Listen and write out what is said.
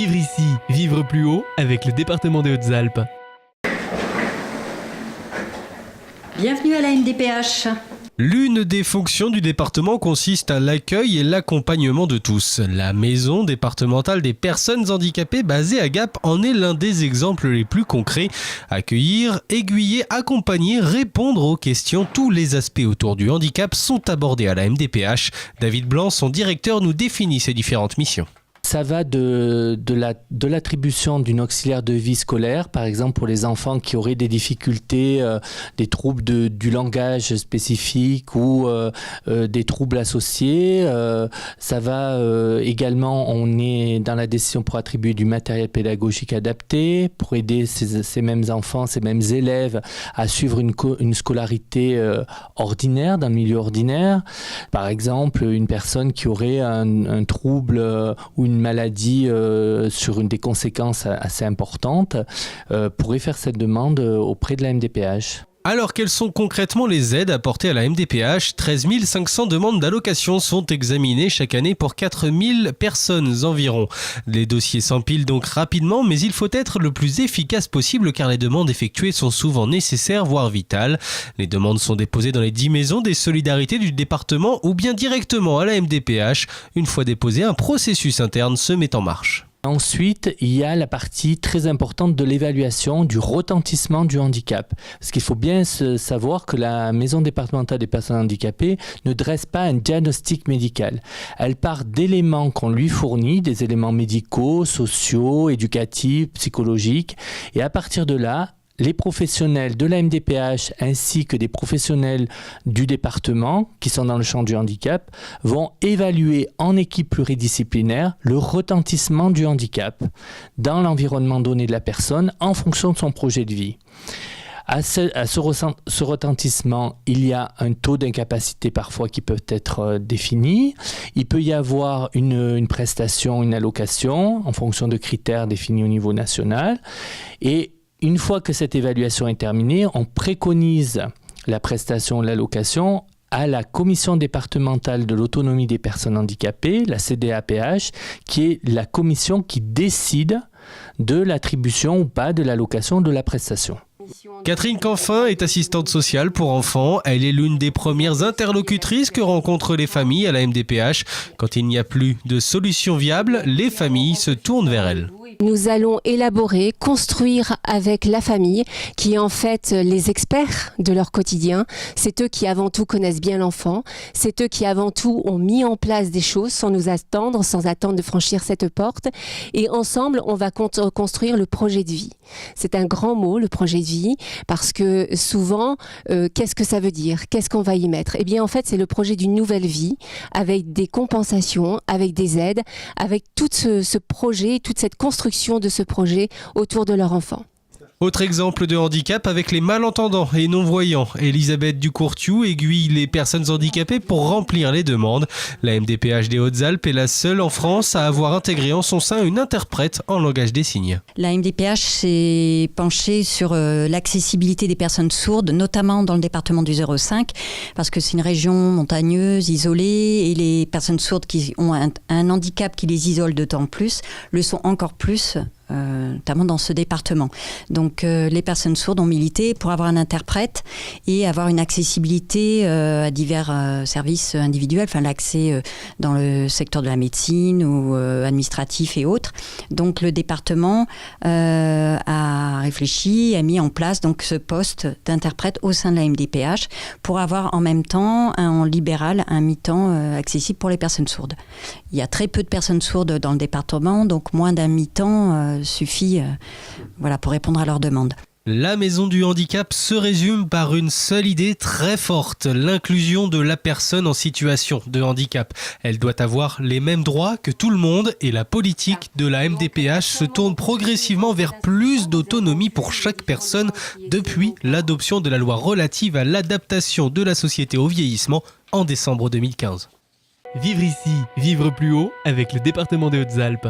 Vivre ici, vivre plus haut avec le département des Hautes-Alpes. Bienvenue à la MDPH. L'une des fonctions du département consiste à l'accueil et l'accompagnement de tous. La maison départementale des personnes handicapées basée à Gap en est l'un des exemples les plus concrets. Accueillir, aiguiller, accompagner, répondre aux questions, tous les aspects autour du handicap sont abordés à la MDPH. David Blanc, son directeur, nous définit ses différentes missions. Ça va de l'attribution d'une auxiliaire de vie scolaire, par exemple pour les enfants qui auraient des difficultés, des troubles du langage spécifique ou des troubles associés. Ça va également, on est dans la décision pour attribuer du matériel pédagogique adapté, pour aider ces mêmes enfants, ces mêmes élèves à suivre une scolarité ordinaire, dans le milieu ordinaire. Par exemple, une personne qui aurait un trouble ou une maladie sur des conséquences assez importantes pourrait faire cette demande auprès de la MDPH. Alors, quelles sont concrètement les aides apportées à la MDPH ? 13 500 demandes d'allocation sont examinées chaque année pour 4 000 personnes environ. Les dossiers s'empilent donc rapidement, mais il faut être le plus efficace possible car les demandes effectuées sont souvent nécessaires, voire vitales. Les demandes sont déposées dans les 10 maisons des solidarités du département ou bien directement à la MDPH. Une fois déposées, un processus interne se met en marche. Ensuite, il y a la partie très importante de l'évaluation du retentissement du handicap. Parce qu'il faut bien savoir que la Maison départementale des personnes handicapées ne dresse pas un diagnostic médical. Elle part d'éléments qu'on lui fournit, des éléments médicaux, sociaux, éducatifs, psychologiques. Et à partir de là, les professionnels de la MDPH ainsi que des professionnels du département qui sont dans le champ du handicap vont évaluer en équipe pluridisciplinaire le retentissement du handicap dans l'environnement donné de la personne en fonction de son projet de vie. À ce retentissement, il y a un taux d'incapacité parfois qui peut être défini. Il peut y avoir une prestation, une allocation en fonction de critères définis au niveau national. Et une fois que cette évaluation est terminée, on préconise la prestation, l'allocation à la commission départementale de l'autonomie des personnes handicapées, la CDAPH, qui est la commission qui décide de l'attribution ou pas de l'allocation de la prestation. Catherine Canfin est assistante sociale pour enfants. Elle est l'une des premières interlocutrices que rencontrent les familles à la MDPH. Quand il n'y a plus de solution viable, les familles se tournent vers elle. Nous allons élaborer, construire avec la famille, qui est en fait les experts de leur quotidien. C'est eux qui avant tout connaissent bien l'enfant. C'est eux qui avant tout ont mis en place des choses sans nous attendre, sans attendre de franchir cette porte. Et ensemble, on va construire le projet de vie. C'est un grand mot, le projet de vie, parce que souvent, qu'est-ce que ça veut dire ? Qu'est-ce qu'on va y mettre ? Eh bien, en fait, c'est le projet d'une nouvelle vie, avec des compensations, avec des aides, avec tout ce projet, toute cette construction de ce projet autour de leur enfant. Autre exemple de handicap avec les malentendants et non-voyants. Elisabeth Ducourtiou aiguille les personnes handicapées pour remplir les demandes. La MDPH des Hautes-Alpes est la seule en France à avoir intégré en son sein une interprète en langage des signes. La MDPH s'est penchée sur l'accessibilité des personnes sourdes, notamment dans le département du 05, parce que c'est une région montagneuse, isolée, et les personnes sourdes qui ont un handicap qui les isole d'autant plus, le sont encore plus, notamment dans ce département. Donc les personnes sourdes ont milité pour avoir un interprète et avoir une accessibilité à divers services individuels, enfin l'accès dans le secteur de la médecine ou administratif et autres. Donc le département a réfléchi, a mis en place donc ce poste d'interprète au sein de la MDPH pour avoir en même temps en libéral un mi-temps accessible pour les personnes sourdes. Il y a très peu de personnes sourdes dans le département, donc moins d'un mi-temps suffit pour répondre à leurs demandes. La maison du handicap se résume par une seule idée très forte, l'inclusion de la personne en situation de handicap. Elle doit avoir les mêmes droits que tout le monde et la politique de la MDPH se tourne progressivement vers plus d'autonomie pour chaque personne depuis l'adoption de la loi relative à l'adaptation de la société au vieillissement en décembre 2015. Vivre ici, vivre plus haut avec le département des Hautes-Alpes.